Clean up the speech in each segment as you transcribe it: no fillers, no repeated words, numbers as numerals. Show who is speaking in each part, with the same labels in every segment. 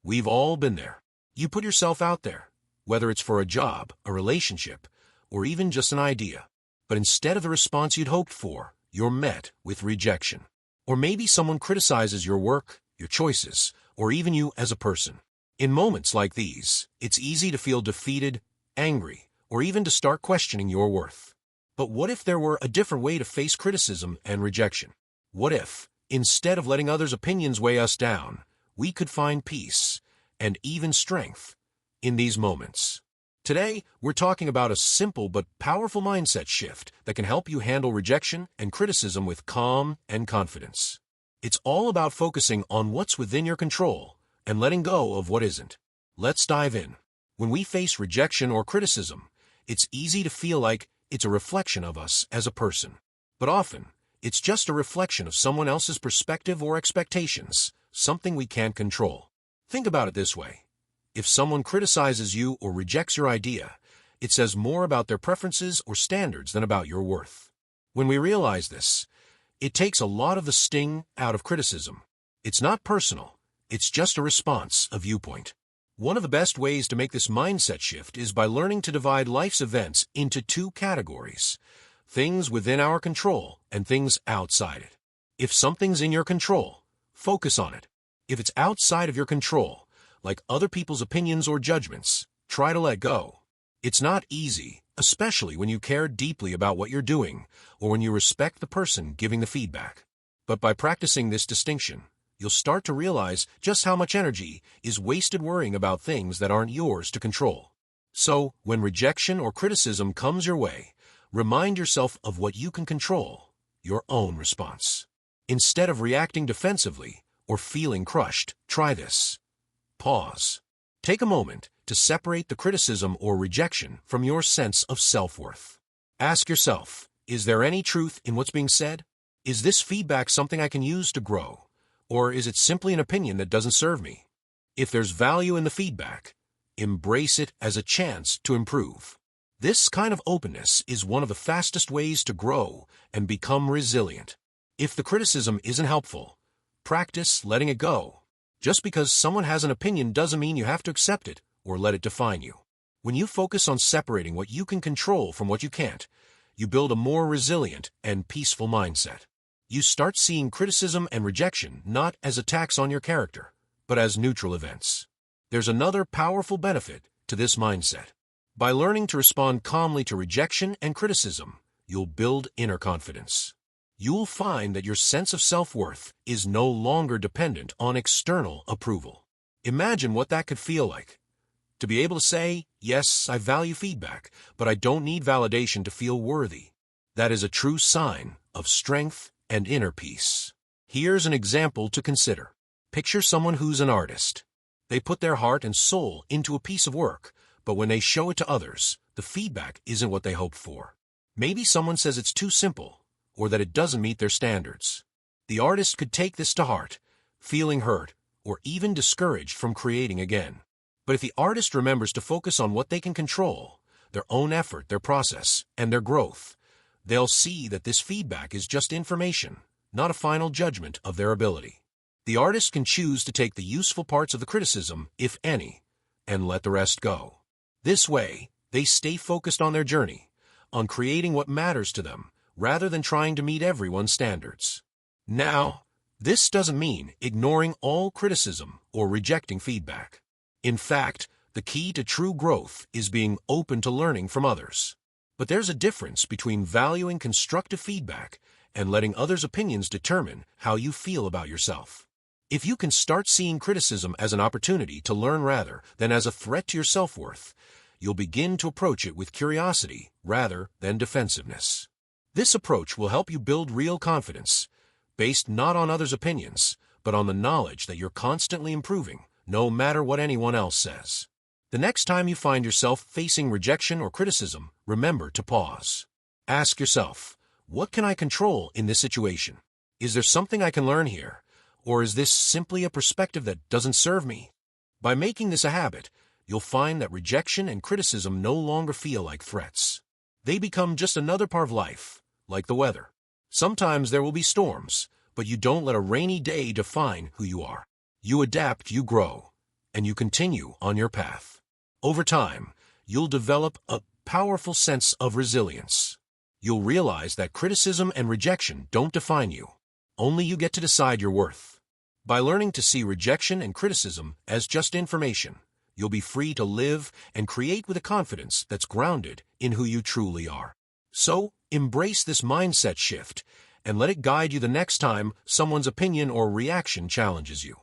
Speaker 1: We've all been there. You put yourself out there, whether it's for a job, a relationship, or even just an idea. But instead of the response you'd hoped for, you're met with rejection. Or maybe someone criticizes your work, your choices, or even you as a person. In moments like these, it's easy to feel defeated, angry, or even to start questioning your worth. But what if there were a different way to face criticism and rejection? What if, instead of letting others' opinions weigh us down, we could find peace and even strength in these moments? Today, we're talking about a simple but powerful mindset shift that can help you handle rejection and criticism with calm and confidence. It's all about focusing on what's within your control and letting go of what isn't. Let's dive in. When we face rejection or criticism, it's easy to feel like it's a reflection of us as a person. But often, it's just a reflection of someone else's perspective or expectations, something we can't control. Think about it this way. If someone criticizes you or rejects your idea, it says more about their preferences or standards than about your worth. When we realize this, it takes a lot of the sting out of criticism. It's not personal. It's just a response, a viewpoint. One of the best ways to make this mindset shift is by learning to divide life's events into two categories: things within our control and things outside it. If something's in your control, focus on it. If it's outside of your control, like other people's opinions or judgments, try to let go. It's not easy, especially when you care deeply about what you're doing or when you respect the person giving the feedback. But by practicing this distinction, you'll start to realize just how much energy is wasted worrying about things that aren't yours to control. So, when rejection or criticism comes your way, remind yourself of what you can control, your own response. Instead of reacting defensively or feeling crushed, try this. Pause. Take a moment to separate the criticism or rejection from your sense of self-worth. Ask yourself, is there any truth in what's being said? Is this feedback something I can use to grow? Or is it simply an opinion that doesn't serve me? If there's value in the feedback, embrace it as a chance to improve. This kind of openness is one of the fastest ways to grow and become resilient. If the criticism isn't helpful, practice letting it go. Just because someone has an opinion doesn't mean you have to accept it or let it define you. When you focus on separating what you can control from what you can't, you build a more resilient and peaceful mindset. You start seeing criticism and rejection not as attacks on your character, but as neutral events. There's another powerful benefit to this mindset. By learning to respond calmly to rejection and criticism, you'll build inner confidence. You'll find that your sense of self-worth is no longer dependent on external approval. Imagine what that could feel like. To be able to say, yes, I value feedback, but I don't need validation to feel worthy. That is a true sign of strength and inner peace. Here's an example to consider. Picture someone who's an artist. They put their heart and soul into a piece of work, but when they show it to others, the feedback isn't what they hoped for. Maybe someone says it's too simple, or that it doesn't meet their standards. The artist could take this to heart, feeling hurt, or even discouraged from creating again. But if the artist remembers to focus on what they can control, their own effort, their process, and their growth, they'll see that this feedback is just information, not a final judgment of their ability. The artist can choose to take the useful parts of the criticism, if any, and let the rest go. This way, they stay focused on their journey, on creating what matters to them, rather than trying to meet everyone's standards. Now, this doesn't mean ignoring all criticism or rejecting feedback. In fact, the key to true growth is being open to learning from others. But there's a difference between valuing constructive feedback and letting others' opinions determine how you feel about yourself. If you can start seeing criticism as an opportunity to learn rather than as a threat to your self-worth, you'll begin to approach it with curiosity rather than defensiveness. This approach will help you build real confidence, based not on others' opinions, but on the knowledge that you're constantly improving, no matter what anyone else says. The next time you find yourself facing rejection or criticism, remember to pause. Ask yourself, what can I control in this situation? Is there something I can learn here? Or is this simply a perspective that doesn't serve me? By making this a habit, you'll find that rejection and criticism no longer feel like threats. They become just another part of life, like the weather. Sometimes there will be storms, but you don't let a rainy day define who you are. You adapt, you grow, and you continue on your path. Over time, you'll develop a powerful sense of resilience. You'll realize that criticism and rejection don't define you. Only you get to decide your worth. By learning to see rejection and criticism as just information, you'll be free to live and create with a confidence that's grounded in who you truly are. So, embrace this mindset shift and let it guide you the next time someone's opinion or reaction challenges you.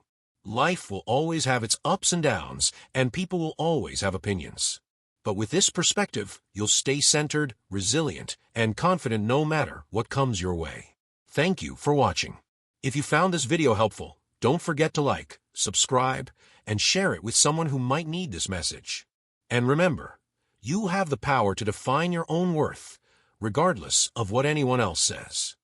Speaker 1: Life will always have its ups and downs, and people will always have opinions. But with this perspective, you'll stay centered, resilient, and confident no matter what comes your way. Thank you for watching. If you found this video helpful, don't forget to like, subscribe, and share it with someone who might need this message. And remember, you have the power to define your own worth, regardless of what anyone else says.